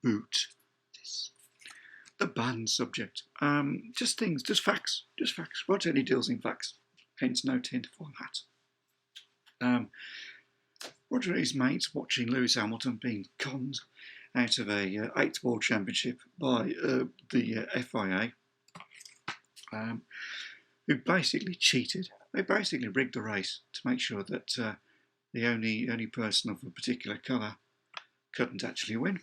reboot this. The banned subject. Just things, just facts. Roger only deals in facts, hence no tinfoil hat. Roger and his mates watching Lewis Hamilton being conned out of a 8th World Championship by the FIA, who basically cheated. They basically rigged the race to make sure that the only person of a particular colour couldn't actually win.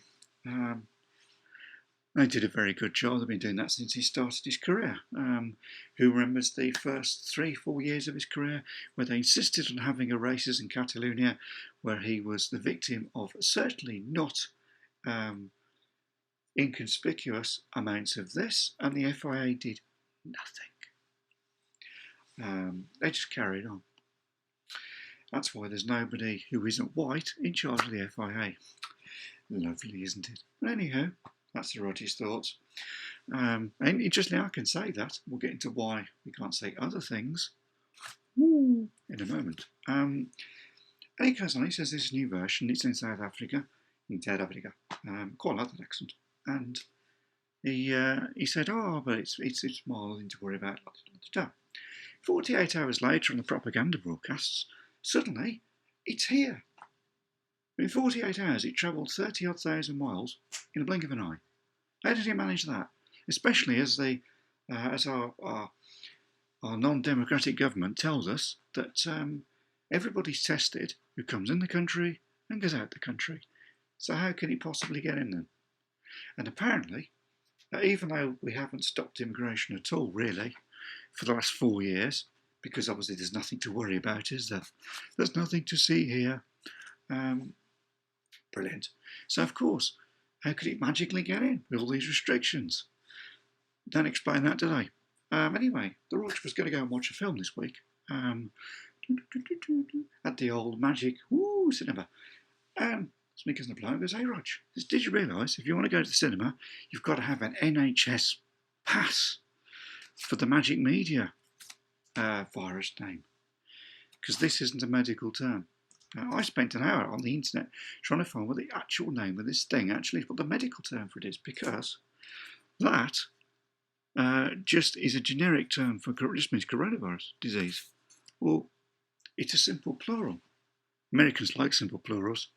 They did a very good job. They've been doing that since he started his career. Who remembers the first 3-4 years of his career where they insisted on having a races in Catalonia where he was the victim of certainly not inconspicuous amounts of this, and the FIA did nothing. They just carried on. That's why there's nobody who isn't white in charge of the FIA. Lovely, isn't it? But anyhow, that's the Roger's thoughts. And interestingly, I can say that. We'll get into why we can't say other things in a moment. And he goes on, he says this new version, it's in South Africa. Quite like that accent. And he said, oh, but it's small, nothing to worry about. 48 hours later on the propaganda broadcasts, suddenly it's here. In 48 hours, it travelled 30-odd thousand miles in a blink of an eye. How did he manage that? Especially as our non-democratic government tells us that everybody's tested who comes in the country and goes out the country. So how can he possibly get in then? And apparently, even though we haven't stopped immigration at all, really, for the last 4 years, because obviously there's nothing to worry about, is there? There's nothing to see here. Brilliant. So, of course, how could it magically get in with all these restrictions? Don't explain that today. Anyway, the Roger was going to go and watch a film this week at the old magic cinema. Sneakers in the bloke goes, hey, Rog, did you realise if you want to go to the cinema, you've got to have an NHS pass for the magic media virus name? Because this isn't a medical term. I spent an hour on the internet trying to find what the actual name of this thing actually, what the medical term for it is, because that just is a generic term for, just means coronavirus disease. Well, it's a simple plural. Americans like simple plurals.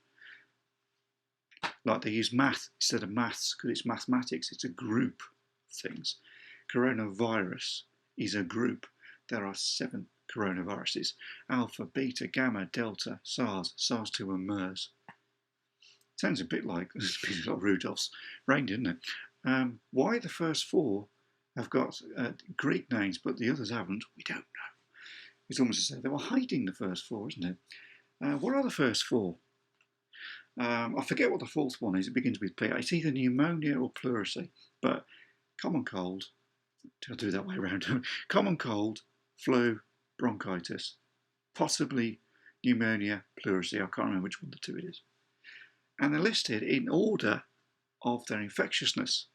Like they use math instead of maths because it's mathematics, it's a group of things. Coronavirus is a group. There are 7 coronaviruses: Alpha, Beta, Gamma, Delta, SARS, SARS-2 and MERS. Sounds a bit like Rudolph's brain, didn't it? Why the first 4 have got Greek names but the others haven't, we don't know. It's almost as though they were hiding the first 4, isn't it? What are the first 4? I forget what the 4th one is. It begins with P. It's either pneumonia or pleurisy, but common cold, I'll do that way around. Common cold, flu, bronchitis, possibly pneumonia, pleurisy. I can't remember which one of the 2 it is. And they're listed in order of their infectiousness,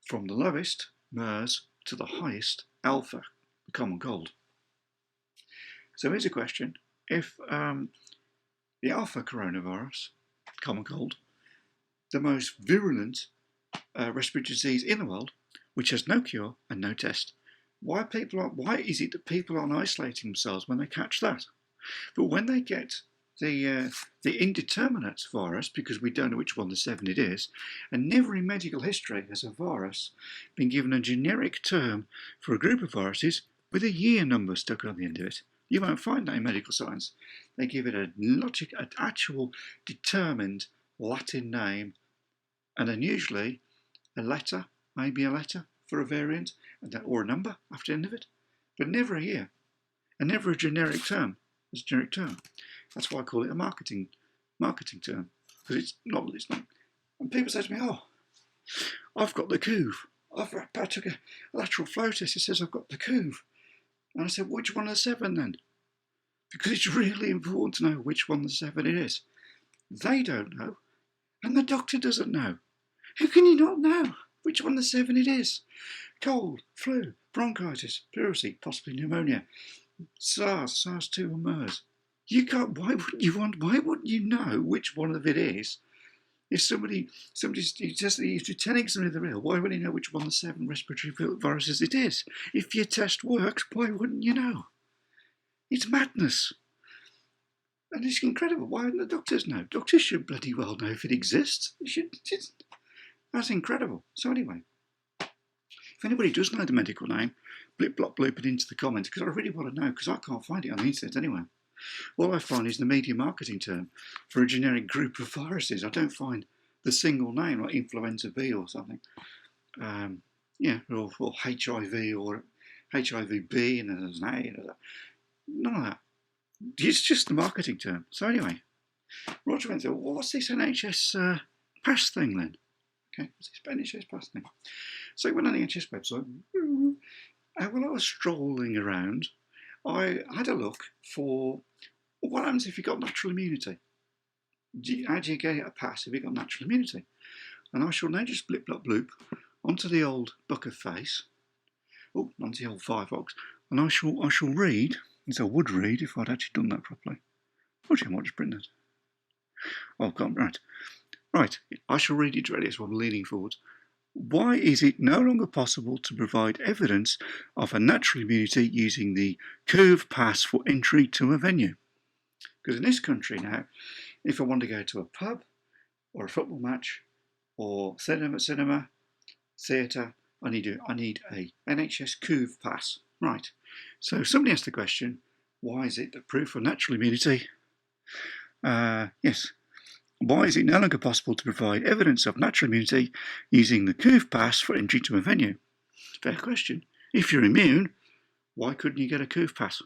from the lowest, MERS, to the highest, Alpha, the common cold. So here's a question. If the Alpha coronavirus, common cold, the most virulent respiratory disease in the world, which has no cure and no test, why is it that people aren't isolating themselves when they catch that? But when they get the indeterminate virus, because we don't know which one of the 7 it is, and never in medical history has a virus been given a generic term for a group of viruses with a year number stuck on the end of it. You won't find that in medical science. They give it an actual determined Latin name, and then usually a letter, maybe a letter for a variant, or a number after the end of it, but never a year, and never a generic term. It's a generic term. That's why I call it a marketing term, because it's not. And people say to me, "Oh, I've got the C-oov. I took a lateral flow test. It says I've got the C-oov." And I said, which one of the 7 then? Because it's really important to know which one of the 7 it is. They don't know, and the doctor doesn't know. How can you not know which one of the 7 it is? Cold, flu, bronchitis, pleurisy, possibly pneumonia, SARS, SARS-2 and MERS. You can't. Why wouldn't you know which one of it is If somebody's telling somebody they're ill, why would he know which one of the 7 respiratory viruses it is? If your test works, why wouldn't you know? It's madness. And it's incredible. Why wouldn't the doctors know? Doctors should bloody well know if it exists. That's incredible. So anyway, if anybody does know the medical name, blip, blop, bloop it into the comments, because I really want to know, because I can't find it on the internet anyway. All I find is the media marketing term for a generic group of viruses. I don't find the single name, like influenza B or something. Or HIV or HIV B, and then there's an A. None of that. It's just the marketing term. So anyway, Roger went through, well, what's this NHS pass thing then? Okay, what's this NHS pass thing? So I went on the NHS website. While I was strolling around, I had a look for what happens if you've got natural immunity. How do you get a pass if you've got natural immunity? And I shall now just blip, blop, bloop onto the old book of face. Onto the old Firefox. And I shall read, as I would read if I'd actually done that properly. Actually, I might just print that. Oh, God, right. Right, I shall read it directly as I'm leaning forward. Why is it no longer possible to provide evidence of a natural immunity using the C-oov pass for entry to a venue? Because in this country now, if I want to go to a pub or a football match or cinema, theatre, I need a NHS C-oov pass. Right. So somebody asked the question, why is it that proof of natural immunity? Yes. Why is it no longer possible to provide evidence of natural immunity using the C-oov pass for entry to a venue? Fair question. If you're immune, why couldn't you get a C-oov pass?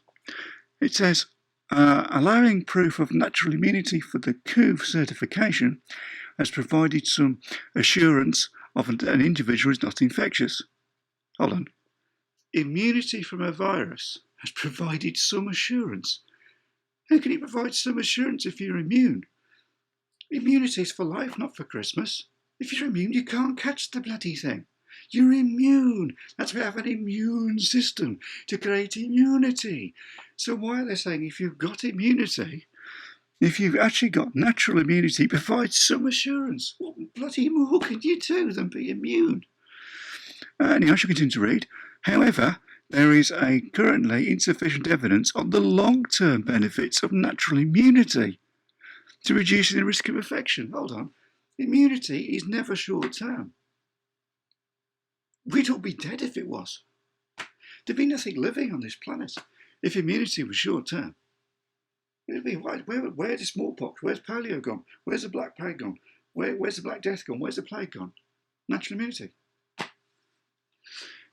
It says, allowing proof of natural immunity for the C-oov certification has provided some assurance of an individual is not infectious. Hold on. Immunity from a virus has provided some assurance. How can it provide some assurance if you're immune? Immunity is for life, not for Christmas. If you're immune, you can't catch the bloody thing. You're immune. That's why we have an immune system, to create immunity. So why are they saying if you've got immunity, if you've actually got natural immunity, provide some assurance? What bloody more can you do than be immune? Anyway, I shall continue to read. However, there is currently insufficient evidence on the long-term benefits of natural immunity to reducing the risk of infection. Hold on. Immunity is never short-term. We'd all be dead if it was. There'd be nothing living on this planet if immunity was short-term. It'd be, where's the smallpox? Where's polio gone? Where's the Black Plague gone? Where's the Black Death gone? Where's the plague gone? Natural immunity.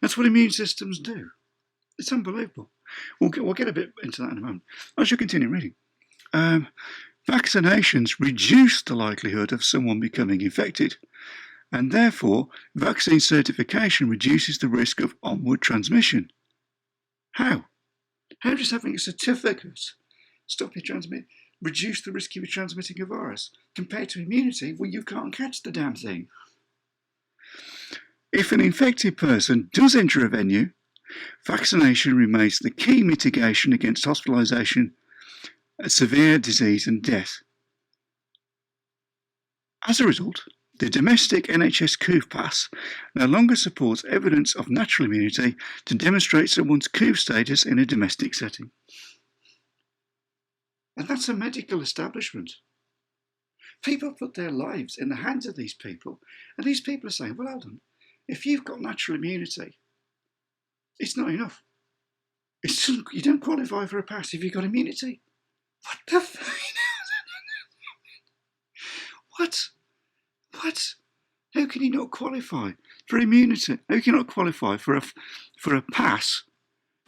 That's what immune systems do. It's unbelievable. We'll get a bit into that in a moment. I shall continue reading. Vaccinations reduce the likelihood of someone becoming infected, and therefore vaccine certification reduces the risk of onward transmission. How? How does having a certificate stop you reduce the risk of you transmitting a virus compared to immunity where you can't catch the damn thing? If an infected person does enter a venue, vaccination remains the key mitigation against hospitalisation, severe disease and death. As a result, the domestic NHS C-oov pass no longer supports evidence of natural immunity to demonstrate someone's C-oov status in a domestic setting. And that's a medical establishment. People put their lives in the hands of these people, and these people are saying, well, hold on, if you've got natural immunity, it's not enough. You don't qualify for a pass if you've got immunity. What the fuck? What? How can you not qualify for immunity? How can you not qualify for a pass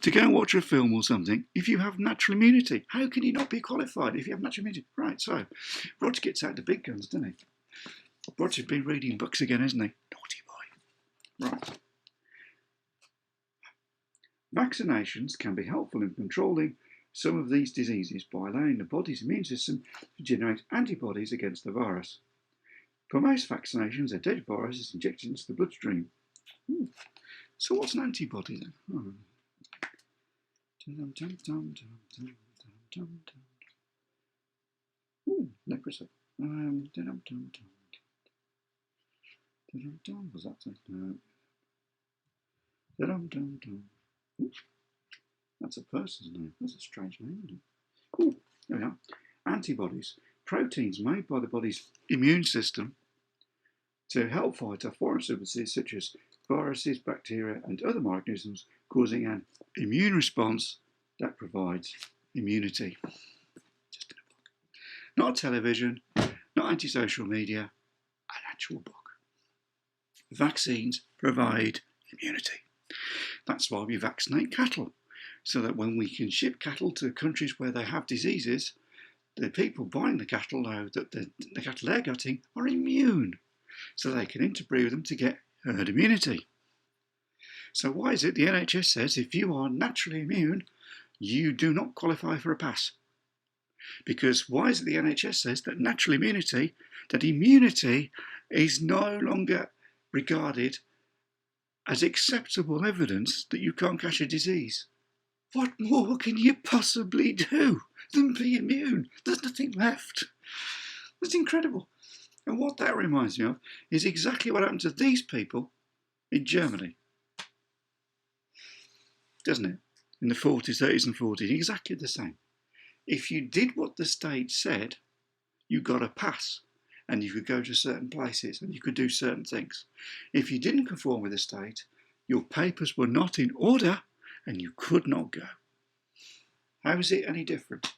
to go and watch a film or something if you have natural immunity? How can you not be qualified if you have natural immunity? Right, so Roger gets out the big guns, doesn't he? Roger's been reading books again, hasn't he? Naughty boy. Right. Vaccinations can be helpful in controlling some of these diseases by allowing the body's immune system to generate antibodies against the virus. For most vaccinations, a dead virus is injected into the bloodstream. So what's an antibody then? Leprosy. Was that it? No. Da-dum-dum-dum. That's a person's name. That's a strange name, isn't it? Cool. There we are. Antibodies. Proteins made by the body's immune system to help fight off foreign substances such as viruses, bacteria, and other microorganisms, causing an immune response that provides immunity. Just in a book. Not a television, not anti-social media, an actual book. Vaccines provide immunity. That's why we vaccinate cattle, so that when we can ship cattle to countries where they have diseases, the people buying the cattle know that the cattle they're getting are immune, so they can interbreed with them to get herd immunity. So why is it the NHS says if you are naturally immune, you do not qualify for a pass? Because why is it the NHS says that natural immunity, that immunity is no longer regarded as acceptable evidence that you can't catch a disease? What more can you possibly do than be immune? There's nothing left. That's incredible. And what that reminds me of is exactly what happened to these people in Germany. Doesn't it? In the 40s, 30s and 40s, exactly the same. If you did what the state said, you got a pass and you could go to certain places and you could do certain things. If you didn't conform with the state, your papers were not in order and you could not go. How is it any different?